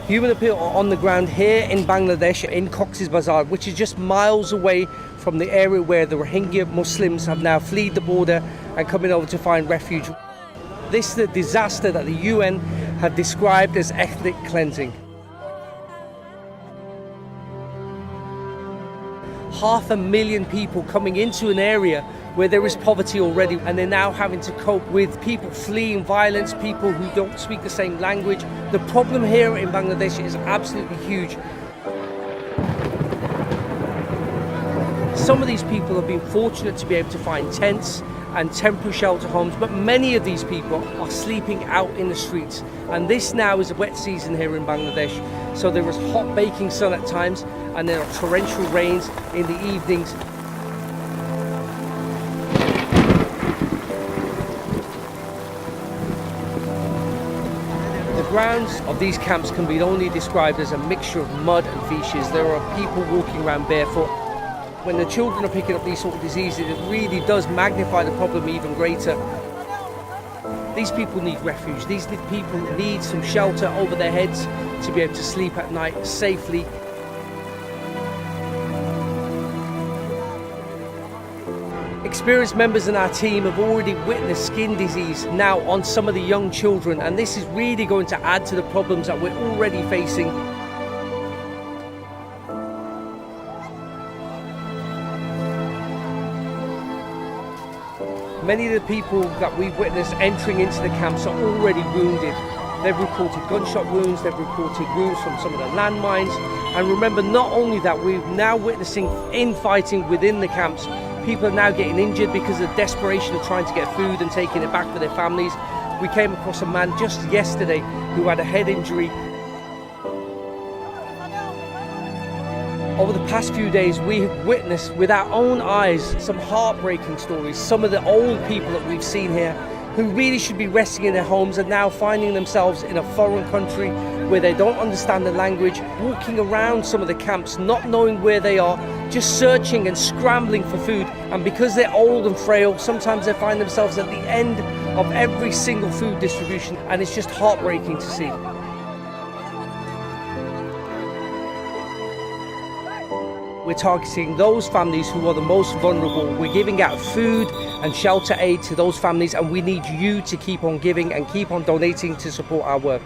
Human appeal on the ground here in Bangladesh, in Cox's Bazar, which is just miles away from the area where the Rohingya Muslims have now fled the border and coming over to find refuge. This is the disaster that the UN had described as ethnic cleansing. 500,000 people coming into an area where there is poverty already, and they're now having to cope with people fleeing violence, people who don't speak the same language. The problem here in Bangladesh is absolutely huge. Some of these people have been fortunate to be able to find tents and temporary shelter homes, but many of these people are sleeping out in the streets. And this now is a wet season here in Bangladesh, so there is hot baking sun at times, and there are torrential rains in the evenings. The grounds of these camps can be only described as a mixture of mud and feces. There are people walking around barefoot. When the children are picking up these sort of diseases, it really does magnify the problem even greater. These people need refuge. These people need some shelter over their heads to be able to sleep at night safely. Experienced members in our team have already witnessed skin disease now on some of the young children, and this is really going to add to the problems that we're already facing. Many of the people that we've witnessed entering into the camps are already wounded. They've reported gunshot wounds, they've reported wounds from some of the landmines. And remember, not only that, we're now witnessing infighting within the camps. People are now getting injured because of desperation of trying to get food and taking it back for their families. We came across a man just yesterday who had a head injury. Over the past few days, we have witnessed with our own eyes some heartbreaking stories. Some of the old people that we've seen here who really should be resting in their homes are now finding themselves in a foreign country where they don't understand the language, walking around some of the camps, not knowing where they are, just searching and scrambling for food. And because they're old and frail, sometimes they find themselves at the end of every single food distribution, and it's just heartbreaking to see. We're targeting those families who are the most vulnerable. We're giving out food and shelter aid to those families, and we need you to keep on giving and keep on donating to support our work.